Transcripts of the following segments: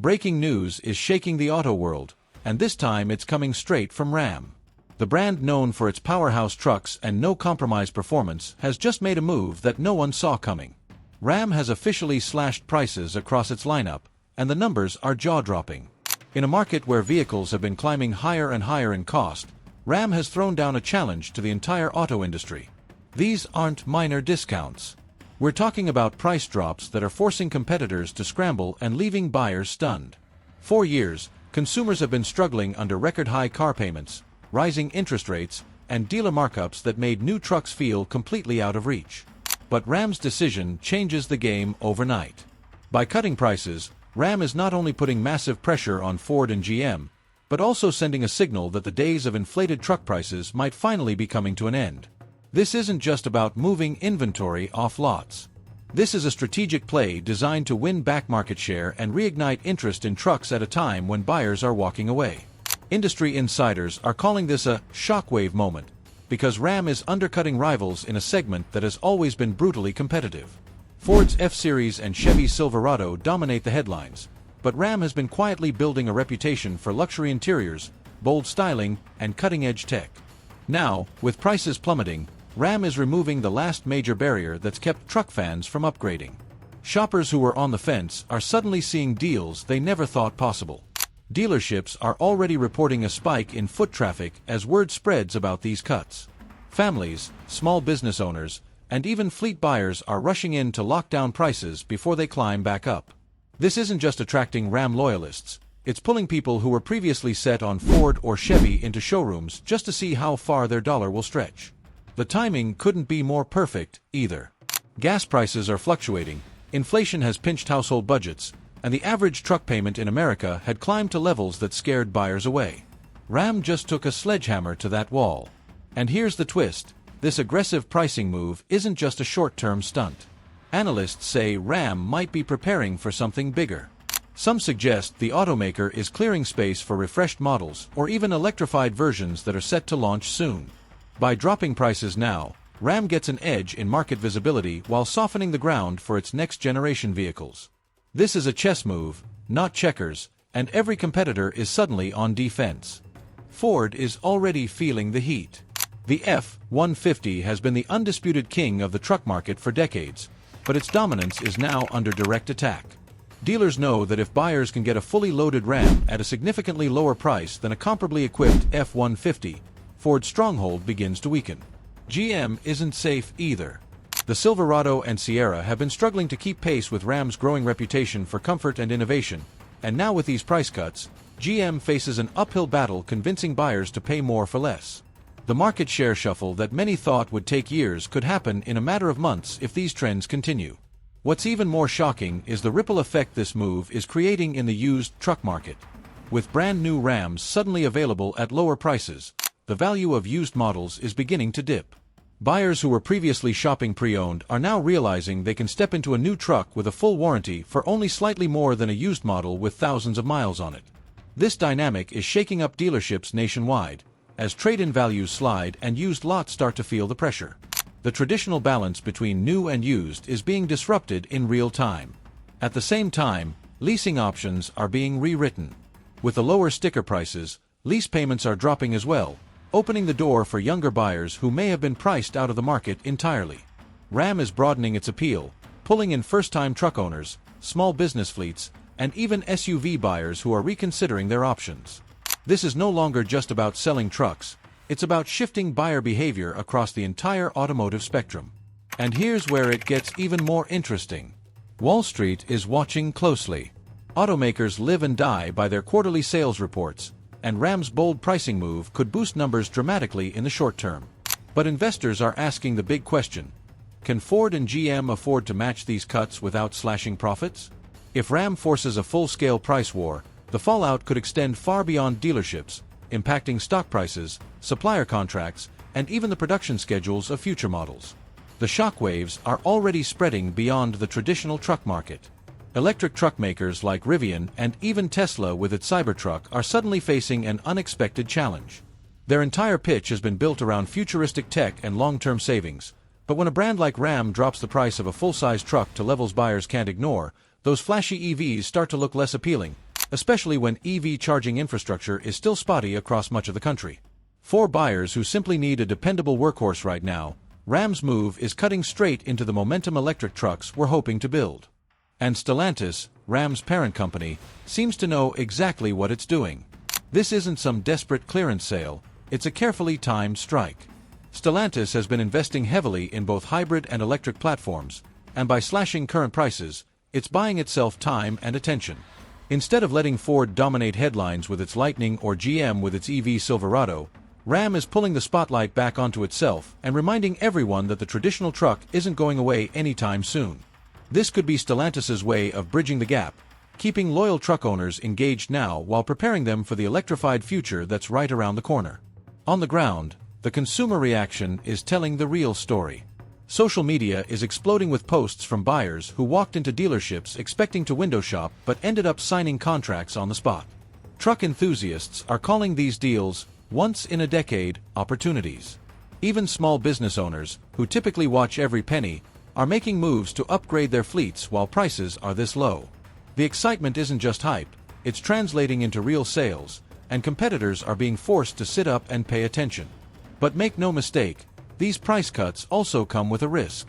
Breaking news is shaking the auto world, and this time it's coming straight from Ram. The brand known for its powerhouse trucks and no-compromise performance has just made a move that no one saw coming. Ram has officially slashed prices across its lineup, and the numbers are jaw-dropping. In a market where vehicles have been climbing higher and higher in cost, Ram has thrown down a challenge to the entire auto industry. These aren't minor discounts. We're talking about price drops that are forcing competitors to scramble and leaving buyers stunned. For years, consumers have been struggling under record-high car payments, rising interest rates, and dealer markups that made new trucks feel completely out of reach. But Ram's decision changes the game overnight. By cutting prices, Ram is not only putting massive pressure on Ford and GM, but also sending a signal that the days of inflated truck prices might finally be coming to an end. This isn't just about moving inventory off lots. This is a strategic play designed to win back market share and reignite interest in trucks at a time when buyers are walking away. Industry insiders are calling this a shockwave moment, because Ram is undercutting rivals in a segment that has always been brutally competitive. Ford's F-Series and Chevy's Silverado dominate the headlines, but Ram has been quietly building a reputation for luxury interiors, bold styling, and cutting-edge tech. Now, with prices plummeting, Ram is removing the last major barrier that's kept truck fans from upgrading. Shoppers who were on the fence are suddenly seeing deals they never thought possible. Dealerships are already reporting a spike in foot traffic as word spreads about these cuts. Families, small business owners, and even fleet buyers are rushing in to lock down prices before they climb back up. This isn't just attracting Ram loyalists, it's pulling people who were previously set on Ford or Chevy into showrooms just to see how far their dollar will stretch. The timing couldn't be more perfect, either. Gas prices are fluctuating, inflation has pinched household budgets, and the average truck payment in America had climbed to levels that scared buyers away. Ram just took a sledgehammer to that wall. And here's the twist, this aggressive pricing move isn't just a short-term stunt. Analysts say Ram might be preparing for something bigger. Some suggest the automaker is clearing space for refreshed models or even electrified versions that are set to launch soon. By dropping prices now, Ram gets an edge in market visibility while softening the ground for its next-generation vehicles. This is a chess move, not checkers, and every competitor is suddenly on defense. Ford is already feeling the heat. The F-150 has been the undisputed king of the truck market for decades, but its dominance is now under direct attack. Dealers know that if buyers can get a fully loaded Ram at a significantly lower price than a comparably equipped F-150, Ford's stronghold begins to weaken. GM isn't safe either. The Silverado and Sierra have been struggling to keep pace with Ram's growing reputation for comfort and innovation, and now with these price cuts, GM faces an uphill battle convincing buyers to pay more for less. The market share shuffle that many thought would take years could happen in a matter of months if these trends continue. What's even more shocking is the ripple effect this move is creating in the used truck market. With brand new Rams suddenly available at lower prices, the value of used models is beginning to dip. Buyers who were previously shopping pre-owned are now realizing they can step into a new truck with a full warranty for only slightly more than a used model with thousands of miles on it. This dynamic is shaking up dealerships nationwide, as trade-in values slide and used lots start to feel the pressure. The traditional balance between new and used is being disrupted in real time. At the same time, leasing options are being rewritten. With the lower sticker prices, lease payments are dropping as well, opening the door for younger buyers who may have been priced out of the market entirely. Ram is broadening its appeal, pulling in first-time truck owners, small business fleets, and even SUV buyers who are reconsidering their options. This is no longer just about selling trucks, it's about shifting buyer behavior across the entire automotive spectrum. And here's where it gets even more interesting. Wall Street is watching closely. Automakers live and die by their quarterly sales reports, and Ram's bold pricing move could boost numbers dramatically in the short term. But investors are asking the big question: can Ford and GM afford to match these cuts without slashing profits? If Ram forces a full-scale price war, the fallout could extend far beyond dealerships, impacting stock prices, supplier contracts, and even the production schedules of future models. The shockwaves are already spreading beyond the traditional truck market. Electric truck makers like Rivian and even Tesla with its Cybertruck are suddenly facing an unexpected challenge. Their entire pitch has been built around futuristic tech and long-term savings, but when a brand like Ram drops the price of a full-size truck to levels buyers can't ignore, those flashy EVs start to look less appealing, especially when EV charging infrastructure is still spotty across much of the country. For buyers who simply need a dependable workhorse right now, Ram's move is cutting straight into the momentum electric trucks we're hoping to build. And Stellantis, Ram's parent company, seems to know exactly what it's doing. This isn't some desperate clearance sale, it's a carefully timed strike. Stellantis has been investing heavily in both hybrid and electric platforms, and by slashing current prices, it's buying itself time and attention. Instead of letting Ford dominate headlines with its Lightning or GM with its EV Silverado, Ram is pulling the spotlight back onto itself and reminding everyone that the traditional truck isn't going away anytime soon. This could be Stellantis' way of bridging the gap, keeping loyal truck owners engaged now while preparing them for the electrified future that's right around the corner. On the ground, the consumer reaction is telling the real story. Social media is exploding with posts from buyers who walked into dealerships expecting to window shop but ended up signing contracts on the spot. Truck enthusiasts are calling these deals once-in-a-decade opportunities. Even small business owners, who typically watch every penny, are making moves to upgrade their fleets while prices are this low. The excitement isn't just hype, it's translating into real sales, and competitors are being forced to sit up and pay attention. But make no mistake, these price cuts also come with a risk.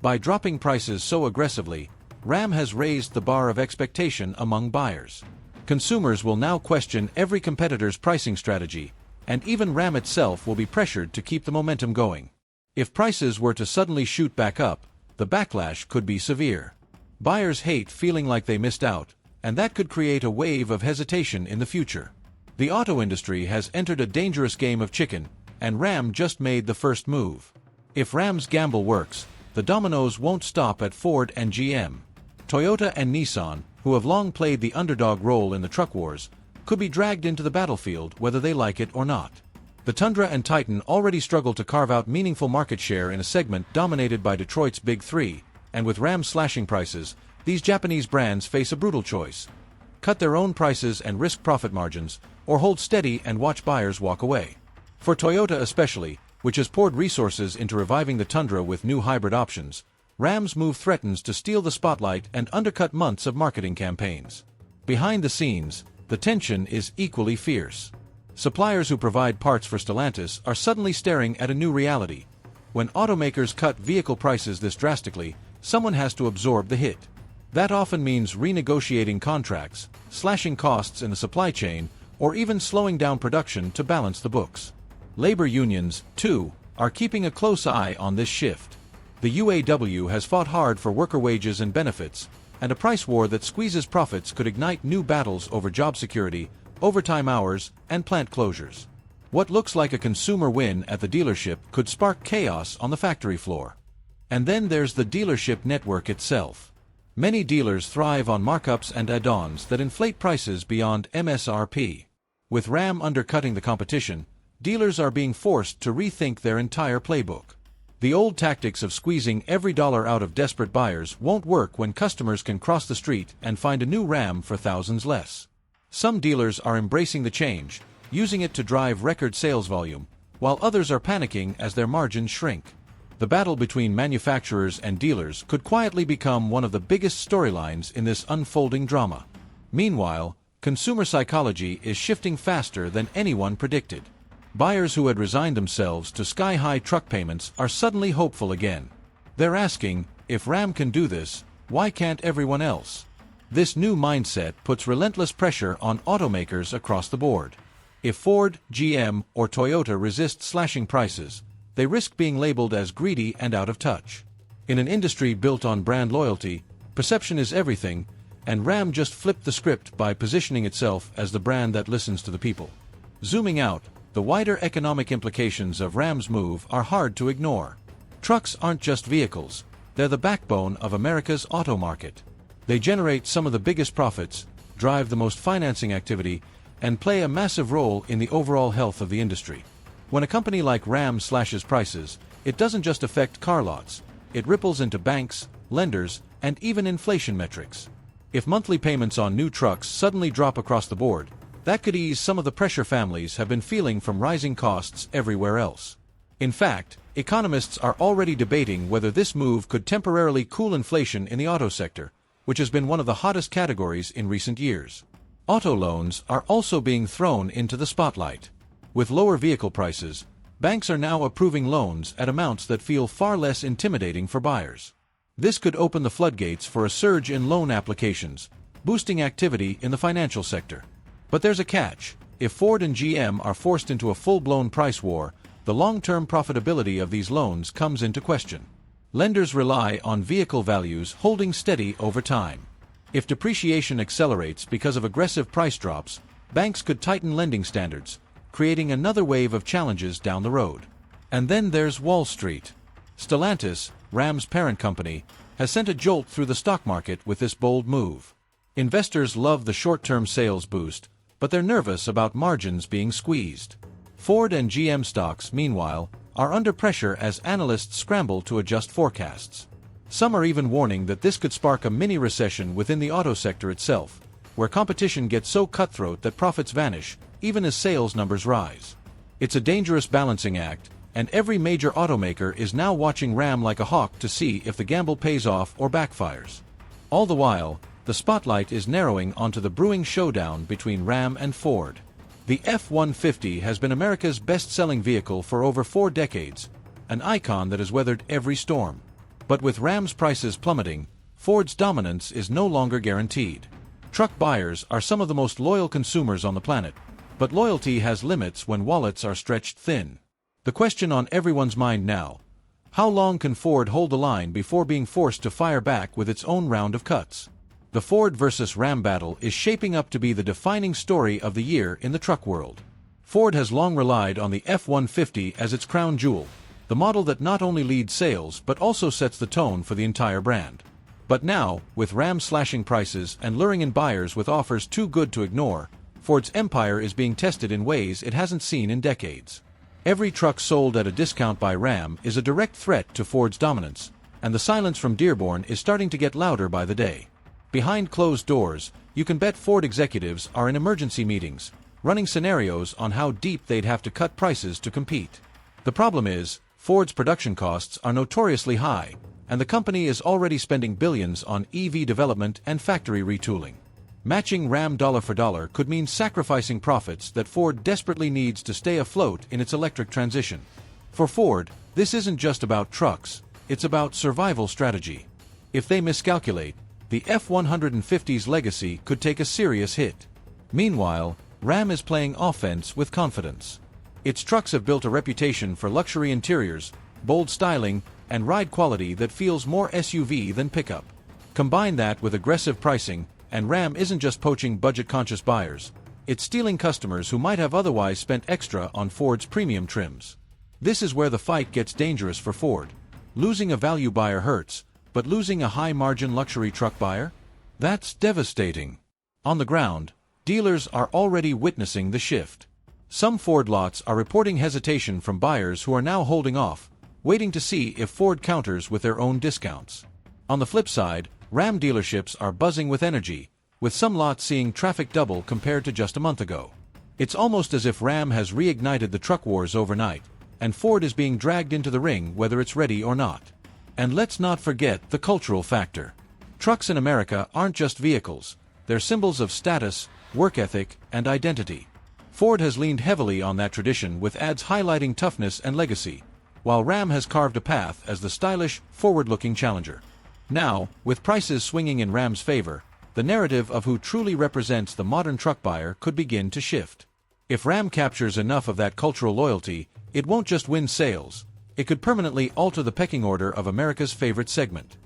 By dropping prices so aggressively, Ram has raised the bar of expectation among buyers. Consumers will now question every competitor's pricing strategy, and even Ram itself will be pressured to keep the momentum going. If prices were to suddenly shoot back up, the backlash could be severe. Buyers hate feeling like they missed out, and that could create a wave of hesitation in the future. The auto industry has entered a dangerous game of chicken, and Ram just made the first move. If Ram's gamble works, the dominoes won't stop at Ford and GM. Toyota and Nissan, who have long played the underdog role in the truck wars, could be dragged into the battlefield whether they like it or not. The Tundra and Titan already struggle to carve out meaningful market share in a segment dominated by Detroit's Big Three, and with Ram slashing prices, these Japanese brands face a brutal choice: cut their own prices and risk profit margins, or hold steady and watch buyers walk away. For Toyota especially, which has poured resources into reviving the Tundra with new hybrid options, Ram's move threatens to steal the spotlight and undercut months of marketing campaigns. Behind the scenes, the tension is equally fierce. Suppliers who provide parts for Stellantis are suddenly staring at a new reality. When automakers cut vehicle prices this drastically, someone has to absorb the hit. That often means renegotiating contracts, slashing costs in the supply chain, or even slowing down production to balance the books. Labor unions, too, are keeping a close eye on this shift. The UAW has fought hard for worker wages and benefits, and a price war that squeezes profits could ignite new battles over job security, overtime hours, and plant closures. What looks like a consumer win at the dealership could spark chaos on the factory floor. And then there's the dealership network itself. Many dealers thrive on markups and add-ons that inflate prices beyond MSRP. With Ram undercutting the competition, dealers are being forced to rethink their entire playbook. The old tactics of squeezing every dollar out of desperate buyers won't work when customers can cross the street and find a new Ram for thousands less. Some dealers are embracing the change, using it to drive record sales volume, while others are panicking as their margins shrink. The battle between manufacturers and dealers could quietly become one of the biggest storylines in this unfolding drama. Meanwhile, consumer psychology is shifting faster than anyone predicted. Buyers who had resigned themselves to sky-high truck payments are suddenly hopeful again. They're asking, if Ram can do this, why can't everyone else? This new mindset puts relentless pressure on automakers across the board. If Ford, GM, or Toyota resist slashing prices, they risk being labeled as greedy and out of touch. In an industry built on brand loyalty, perception is everything, and Ram just flipped the script by positioning itself as the brand that listens to the people. Zooming out, the wider economic implications of Ram's move are hard to ignore. Trucks aren't just vehicles, they're the backbone of America's auto market. They generate some of the biggest profits, drive the most financing activity, and play a massive role in the overall health of the industry. When a company like Ram slashes prices, it doesn't just affect car lots, it ripples into banks, lenders, and even inflation metrics. If monthly payments on new trucks suddenly drop across the board, that could ease some of the pressure families have been feeling from rising costs everywhere else. In fact, economists are already debating whether this move could temporarily cool inflation in the auto sector, which has been one of the hottest categories in recent years. Auto loans are also being thrown into the spotlight. With lower vehicle prices, banks are now approving loans at amounts that feel far less intimidating for buyers. This could open the floodgates for a surge in loan applications, boosting activity in the financial sector. But there's a catch. If Ford and GM are forced into a full-blown price war, the long-term profitability of these loans comes into question. Lenders rely on vehicle values holding steady over time. If depreciation accelerates because of aggressive price drops, banks could tighten lending standards, creating another wave of challenges down the road. And then there's Wall Street. Stellantis, Ram's parent company, has sent a jolt through the stock market with this bold move. Investors love the short-term sales boost, but they're nervous about margins being squeezed. Ford and GM stocks, meanwhile, are under pressure as analysts scramble to adjust forecasts. Some are even warning that this could spark a mini-recession within the auto sector itself, where competition gets so cutthroat that profits vanish, even as sales numbers rise. It's a dangerous balancing act, and every major automaker is now watching Ram like a hawk to see if the gamble pays off or backfires. All the while, the spotlight is narrowing onto the brewing showdown between Ram and Ford. The F-150 has been America's best-selling vehicle for over 4 decades, an icon that has weathered every storm. But with Ram's prices plummeting, Ford's dominance is no longer guaranteed. Truck buyers are some of the most loyal consumers on the planet, but loyalty has limits when wallets are stretched thin. The question on everyone's mind now: how long can Ford hold the line before being forced to fire back with its own round of cuts? The Ford versus Ram battle is shaping up to be the defining story of the year in the truck world. Ford has long relied on the F-150 as its crown jewel, the model that not only leads sales but also sets the tone for the entire brand. But now, with Ram slashing prices and luring in buyers with offers too good to ignore, Ford's empire is being tested in ways it hasn't seen in decades. Every truck sold at a discount by Ram is a direct threat to Ford's dominance, and the silence from Dearborn is starting to get louder by the day. Behind closed doors, you can bet Ford executives are in emergency meetings, running scenarios on how deep they'd have to cut prices to compete. The problem is, Ford's production costs are notoriously high, and the company is already spending billions on EV development and factory retooling. Matching Ram dollar for dollar could mean sacrificing profits that Ford desperately needs to stay afloat in its electric transition. For Ford, this isn't just about trucks, it's about survival strategy. If they miscalculate, the F-150's legacy could take a serious hit. Meanwhile, Ram is playing offense with confidence. Its trucks have built a reputation for luxury interiors, bold styling, and ride quality that feels more SUV than pickup. Combine that with aggressive pricing, and Ram isn't just poaching budget-conscious buyers, it's stealing customers who might have otherwise spent extra on Ford's premium trims. This is where the fight gets dangerous for Ford. Losing a value buyer hurts, but losing a high-margin luxury truck buyer? That's devastating. On the ground, dealers are already witnessing the shift. Some Ford lots are reporting hesitation from buyers who are now holding off, waiting to see if Ford counters with their own discounts. On the flip side, Ram dealerships are buzzing with energy, with some lots seeing traffic double compared to just a month ago. It's almost as if Ram has reignited the truck wars overnight, and Ford is being dragged into the ring whether it's ready or not. And let's not forget the cultural factor. Trucks in America aren't just vehicles, they're symbols of status, work ethic, and identity. Ford has leaned heavily on that tradition with ads highlighting toughness and legacy, while Ram has carved a path as the stylish, forward-looking challenger. Now, with prices swinging in Ram's favor, the narrative of who truly represents the modern truck buyer could begin to shift. If Ram captures enough of that cultural loyalty, it won't just win sales, it could permanently alter the pecking order of America's favorite segment.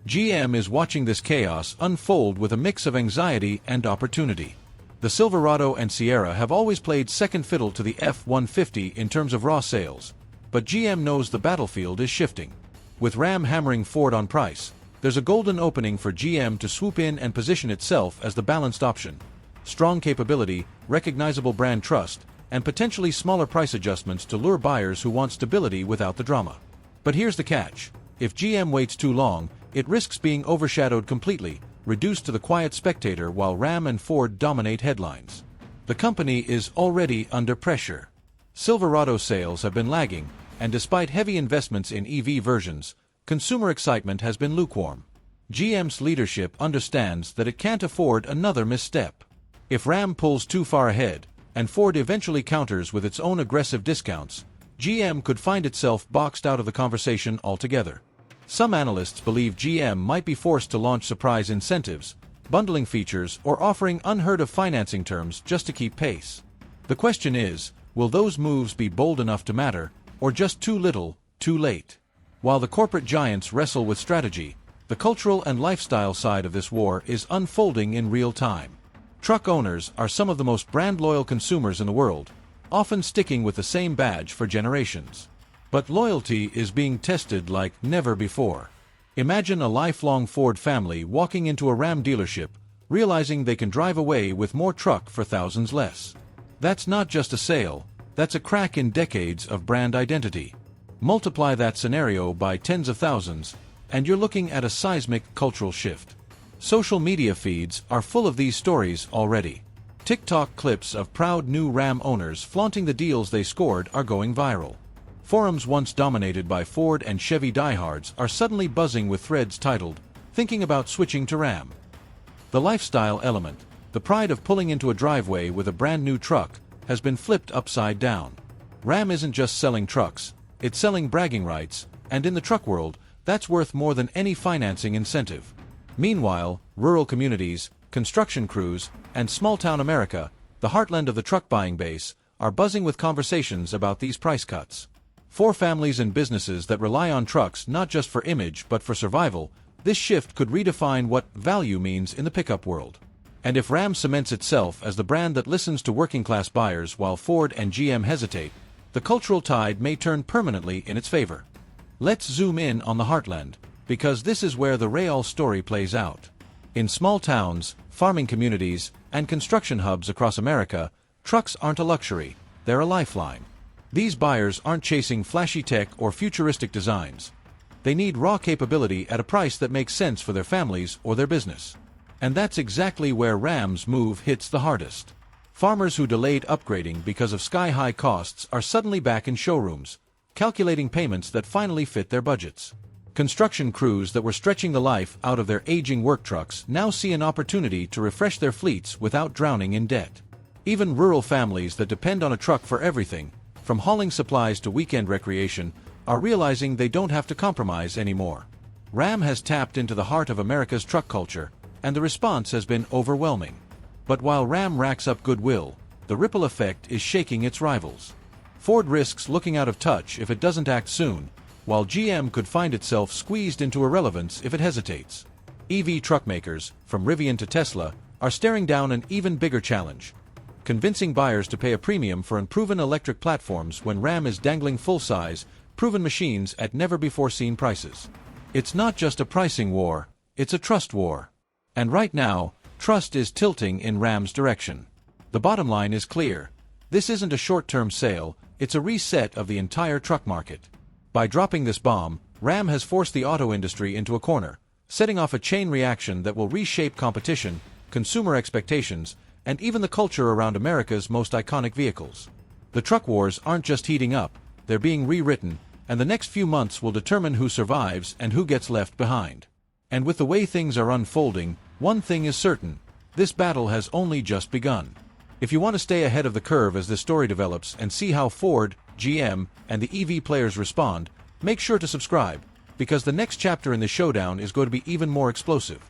GM is watching this chaos unfold with a mix of anxiety and opportunity. The Silverado and Sierra have always played second fiddle to the F-150 in terms of raw sales, but GM knows the battlefield is shifting. With Ram hammering Ford on price, there's a golden opening for GM to swoop in and position itself as the balanced option. Strong capability, recognizable brand trust, and potentially smaller price adjustments to lure buyers who want stability without the drama. But here's the catch. If GM waits too long, it risks being overshadowed completely, reduced to the quiet spectator while Ram and Ford dominate headlines. The company is already under pressure. Silverado sales have been lagging, and despite heavy investments in EV versions, consumer excitement has been lukewarm. GM's leadership understands that it can't afford another misstep. If Ram pulls too far ahead, and Ford eventually counters with its own aggressive discounts, GM could find itself boxed out of the conversation altogether. Some analysts believe GM might be forced to launch surprise incentives, bundling features, or offering unheard-of financing terms just to keep pace. The question is, will those moves be bold enough to matter, or just too little, too late? While the corporate giants wrestle with strategy, the cultural and lifestyle side of this war is unfolding in real time. Truck owners are some of the most brand-loyal consumers in the world, often sticking with the same badge for generations. But loyalty is being tested like never before. Imagine a lifelong Ford family walking into a Ram dealership, realizing they can drive away with more truck for thousands less. That's not just a sale, that's a crack in decades of brand identity. Multiply that scenario by tens of thousands, and you're looking at a seismic cultural shift. Social media feeds are full of these stories already. TikTok clips of proud new Ram owners flaunting the deals they scored are going viral. Forums once dominated by Ford and Chevy diehards are suddenly buzzing with threads titled, "Thinking about switching to Ram." The lifestyle element, the pride of pulling into a driveway with a brand new truck, has been flipped upside down. Ram isn't just selling trucks, it's selling bragging rights, and in the truck world, that's worth more than any financing incentive. Meanwhile, rural communities, construction crews, and small-town America, the heartland of the truck buying base, are buzzing with conversations about these price cuts. For families and businesses that rely on trucks not just for image but for survival, this shift could redefine what value means in the pickup world. And if Ram cements itself as the brand that listens to working-class buyers while Ford and GM hesitate, the cultural tide may turn permanently in its favor. Let's zoom in on the heartland, because this is where the real story plays out. In small towns, farming communities, and construction hubs across America, trucks aren't a luxury, they're a lifeline. These buyers aren't chasing flashy tech or futuristic designs. They need raw capability at a price that makes sense for their families or their business. And that's exactly where Ram's move hits the hardest. Farmers who delayed upgrading because of sky-high costs are suddenly back in showrooms, calculating payments that finally fit their budgets. Construction crews that were stretching the life out of their aging work trucks now see an opportunity to refresh their fleets without drowning in debt. Even rural families that depend on a truck for everything, from hauling supplies to weekend recreation, are realizing they don't have to compromise anymore. Ram has tapped into the heart of America's truck culture, and the response has been overwhelming. But while Ram racks up goodwill, the ripple effect is shaking its rivals. Ford risks looking out of touch if it doesn't act soon, while GM could find itself squeezed into irrelevance if it hesitates. EV truck makers, from Rivian to Tesla, are staring down an even bigger challenge: convincing buyers to pay a premium for unproven electric platforms when Ram is dangling full-size, proven machines at never-before-seen prices. It's not just a pricing war, it's a trust war. And right now, trust is tilting in Ram's direction. The bottom line is clear. This isn't a short-term sale, it's a reset of the entire truck market. By dropping this bomb, Ram has forced the auto industry into a corner, setting off a chain reaction that will reshape competition, consumer expectations, and even the culture around America's most iconic vehicles. The truck wars aren't just heating up, they're being rewritten, and the next few months will determine who survives and who gets left behind. And with the way things are unfolding, one thing is certain: this battle has only just begun. If you want to stay ahead of the curve as this story develops and see how Ford, GM, and the EV players respond, make sure to subscribe, because the next chapter in the showdown is going to be even more explosive.